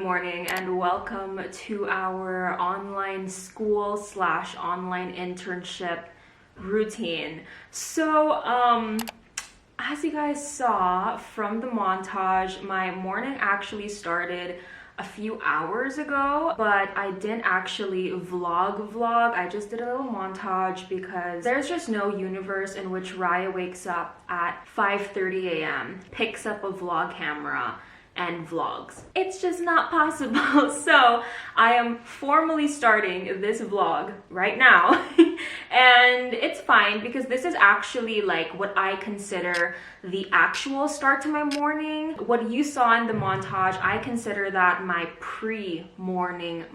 morning and welcome to our online school slash online internship routine. So as you guys saw from the montage, my morning actually started a few hours ago, but I didn't actually vlog. I just did a little montage because there's just no universe in which Raya wakes up at 5:30 a.m., picks up a vlog camera and vlogs. It's just not possible. So I am formally starting this vlog right now and it's fine because this is actually like what I consider the actual start to my morning. What you saw in the montage, I consider that my pre-morning.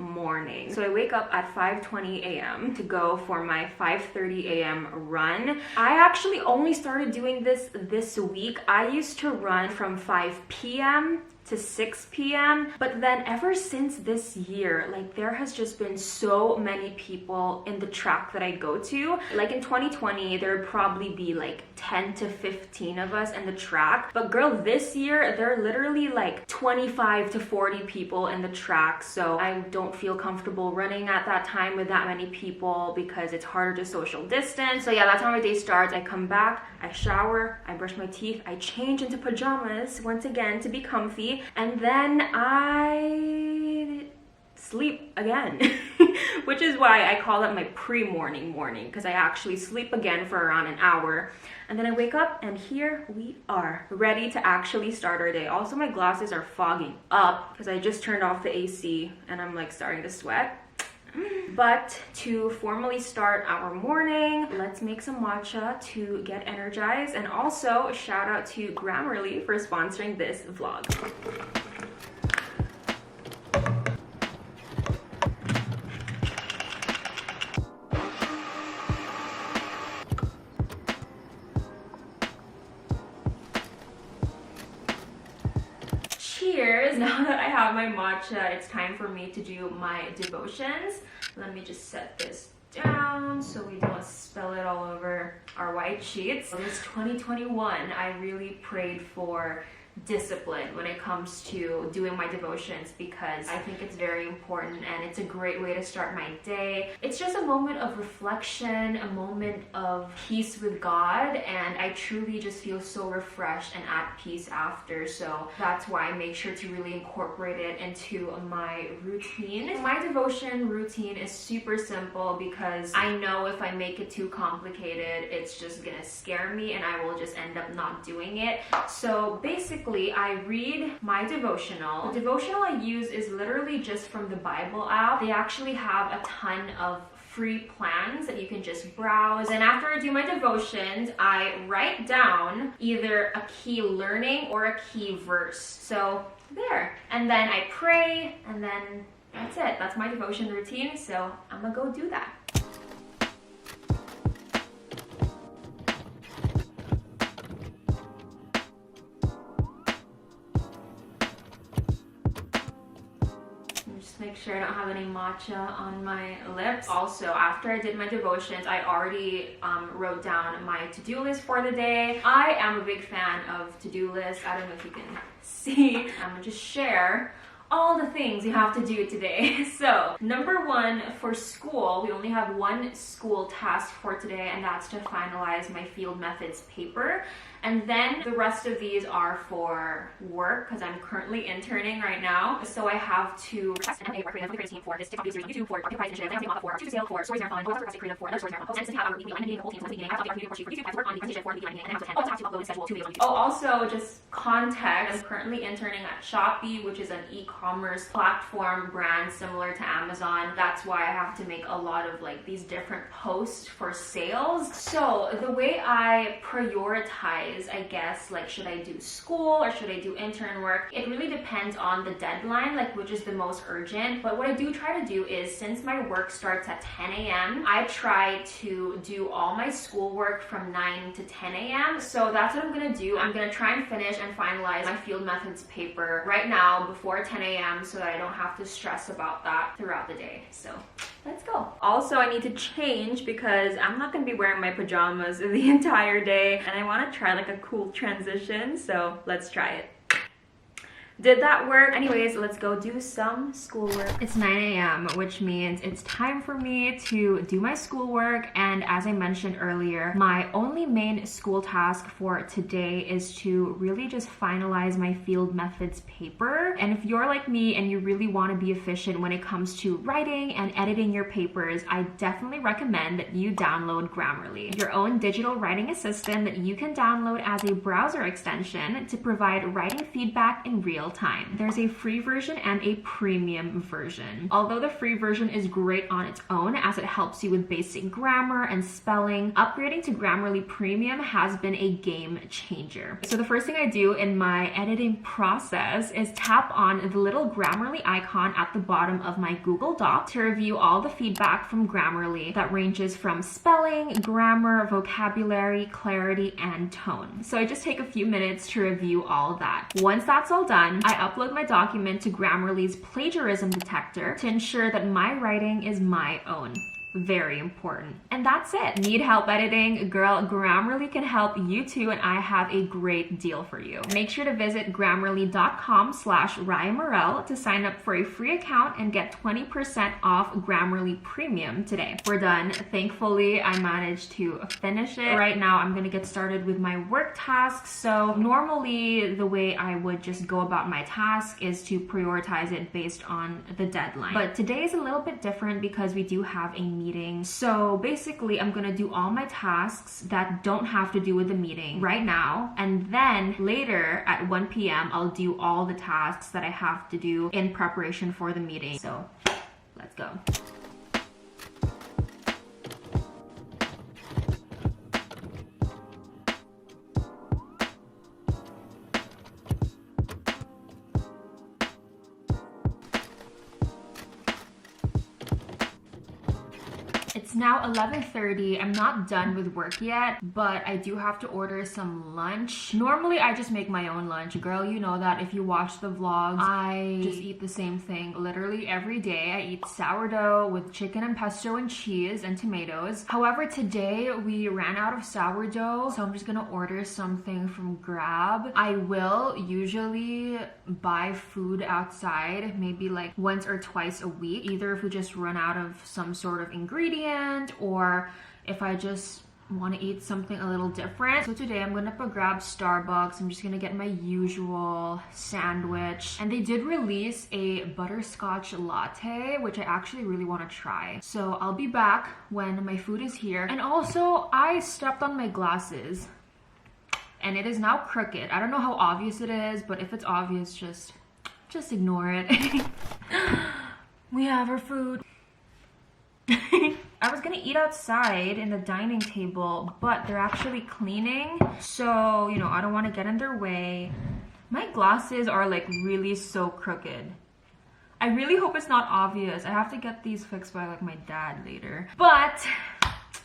So I wake up at 5:20 a.m. to go for my 5:30 a.m. run. I actually only started doing this week. I used to run from 5 p.m. to 6 p.m. But then ever since this year, like there has just been so many people in the track that I go to. Like in 2020, there would probably be like 10 to 15 of us in the track. But girl, this year, there are literally like 25 to 40 people in the track. So I don't feel comfortable running at that time with that many people because it's harder to social distance. So yeah, that's how my day starts. I come back, I shower, I brush my teeth, I change into pajamas once again to be comfy. And then I sleep again, which is why I call it my pre-morning because I actually sleep again for around an hour. And then I wake up and here we are, ready to actually start our day. Also, my glasses are fogging up because I just turned off the AC and I'm like starting to sweat. But to formally start our morning, let's make some matcha to get energized. And also shout out to Grammarly for sponsoring this vlog. Cheers! Now that I have my matcha, it's time for me to do my devotions. Let me just set this down so we don't spill it all over our white sheets. This 2021, I really prayed for discipline when it comes to doing my devotions because I think it's very important and it's a great way to start my day. It's just a moment of reflection, a moment of peace with God, and I truly just feel so refreshed and at peace after. So that's why I make sure to really incorporate it into my routine. My devotion routine is super simple because I know if I make it too complicated, it's just gonna scare me and I will just end up not doing it. So basically, I read my devotional. The devotional I use is literally just from the Bible app. They actually have a ton of free plans that you can just browse. And after I do my devotions, I write down either a key learning or a key verse. So there. And then I pray, and then that's it. That's my devotion routine. So I'm gonna go do that. Make sure I don't have any matcha on my lips. Also, after I did my devotions, I already wrote down my to-do list for the day. I am a big fan of to-do lists. I don't know if you can see. I'm gonna just share all the things you have to do today. So, number one, for school, we only have one school task for today, and that's to finalize my field methods paper. And then the rest of these are for work because I'm currently interning right now. So I have to request an MA work creative for the creative team for this TikTok series on YouTube, for Market Price Initiative, Lansing Mama for Choose to Sale, for Stories Marathon, for Request Creative, for another Stories Marathon post, and since I have our weekly alignment meeting, the whole team since the beginning, I have the opportunity for YouTube for YouTube, I have to work on the presentation for the weekly alignment, and I also have to upload and schedule 2 videos on YouTube. Oh, also just context, I'm currently interning at Shopee, which is an e-commerce platform brand similar to Amazon. That's why I have to make a lot of like these different posts for sales. So the way I prioritize, I guess, like should I do school or should I do intern work, it really depends on the deadline, like which is the most urgent. But what I do try to do is, since my work starts at 10 a.m., I try to do all my schoolwork from 9 to 10 a.m. So that's what I'm gonna do. I'm gonna try and finish and finalize my field methods paper right now before 10 a.m. so that I don't have to stress about that throughout the day. So let's go. Also, I need to change because I'm not gonna be wearing my pajamas the entire day, and I want to try like a cool transition, so let's try it. Did that work? Anyways, let's go do some schoolwork. It's 9 a.m., which means it's time for me to do my schoolwork. And as I mentioned earlier, my only main school task for today is to really just finalize my field methods paper. And if you're like me and you really want to be efficient when it comes to writing and editing your papers, I definitely recommend that you download Grammarly, your own digital writing assistant that you can download as a browser extension to provide writing feedback in real time. There's a free version and a premium version. Although the free version is great on its own as it helps you with basic grammar and spelling, upgrading to Grammarly Premium has been a game changer. So the first thing I do in my editing process is tap on the little Grammarly icon at the bottom of my Google Doc to review all the feedback from Grammarly that ranges from spelling, grammar, vocabulary, clarity, and tone. So I just take a few minutes to review all that. Once that's all done, I upload my document to Grammarly's plagiarism detector to ensure that my writing is my own. Very important. And that's it. Need help editing? Girl, Grammarly can help you too, and I have a great deal for you. Make sure to visit grammarly.com/Raya Maurelle to sign up for a free account and get 20% off Grammarly Premium today. We're done. Thankfully, I managed to finish it. Right now, I'm gonna get started with my work tasks. So normally, the way I would just go about my task is to prioritize it based on the deadline. But today is a little bit different because we do have a meeting. So basically, I'm gonna do all my tasks that don't have to do with the meeting right now, and then later at 1 p.m. I'll do all the tasks that I have to do in preparation for the meeting. So let's go. It's now 11:30. I'm not done with work yet, but I do have to order some lunch. Normally, I just make my own lunch. Girl, you know that if you watch the vlogs, I just eat the same thing literally every day. I eat sourdough with chicken and pesto and cheese and tomatoes. However, today we ran out of sourdough, so I'm just gonna order something from Grab. I will usually buy food outside, maybe like once or twice a week, either if we just run out of some sort of ingredient or if I just want to eat something a little different. So today I'm gonna grab Starbucks. I'm just gonna get my usual sandwich. And they did release a butterscotch latte, which I actually really want to try. So I'll be back when my food is here. And also, I stepped on my glasses and it is now crooked. I don't know how obvious it is, but if it's obvious, just ignore it. We have our food. I was gonna eat outside in the dining table, but they're actually cleaning, so you know, I don't want to get in their way. My glasses are like really so crooked. I really hope it's not obvious. I have to get these fixed by like my dad later. But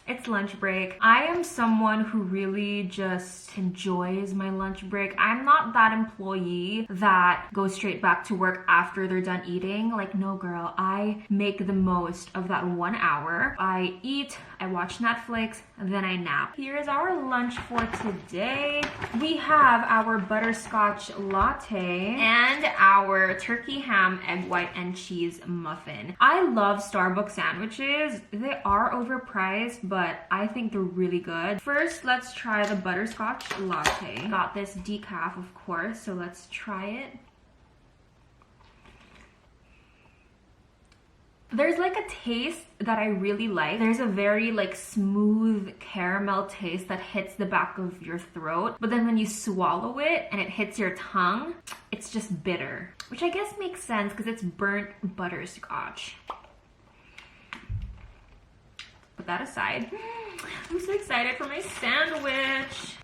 it's lunch break. I am someone who really just enjoys my lunch break. I'm not that employee that goes straight back to work after they're done eating. Like, no girl, I make the most of that 1 hour. I eat, I watch Netflix, and then I nap. Here's our lunch for today. We have our butterscotch latte and our turkey ham, egg white, and cheese muffin. I love Starbucks sandwiches. They are overpriced, but I think they're really good. First, let's try the butterscotch latte. Got this decaf, of course, so let's try it. There's like a taste that I really like. There's a very like smooth caramel taste that hits the back of your throat, but then when you swallow it and it hits your tongue, it's just bitter, which I guess makes sense because it's burnt butterscotch. Put that aside. I'm so excited for my sandwich.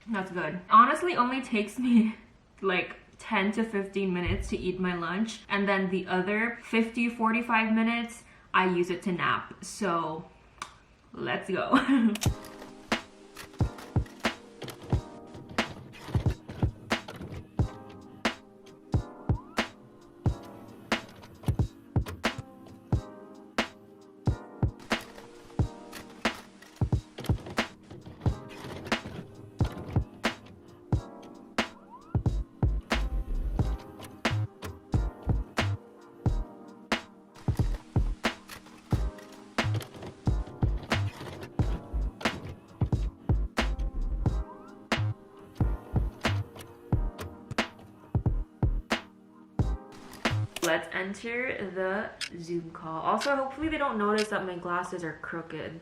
That's good. Honestly, only takes me like 10 to 15 minutes to eat my lunch, and then the other 50-45 minutes I use it to nap. So let's go. let's enter the Zoom call. Also, hopefully they don't notice that my glasses are crooked.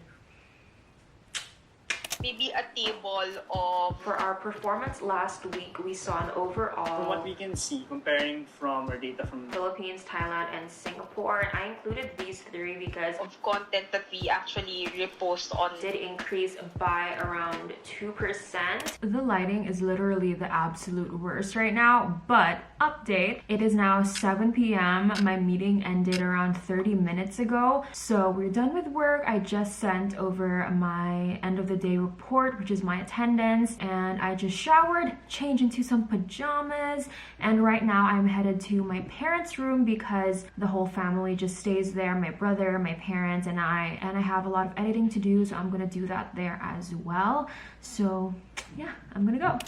Maybe a table of... For our performance last week, we saw an overall... From what we can see, comparing from our data from Philippines, Thailand, and Singapore. I included these three because of content that we actually repost on did increase by around 2%. The lighting is literally the absolute worst right now, but update, it is now 7 p.m. My meeting ended around 30 minutes ago, so we're done with work. I just sent over my end of the day report, which is my attendance, and I just showered, changed into some pajamas, and right now I'm headed to my parents' room because the whole family just stays there, my brother, my parents, and I have a lot of editing to do, so I'm gonna do that there as well. So yeah, I'm gonna go.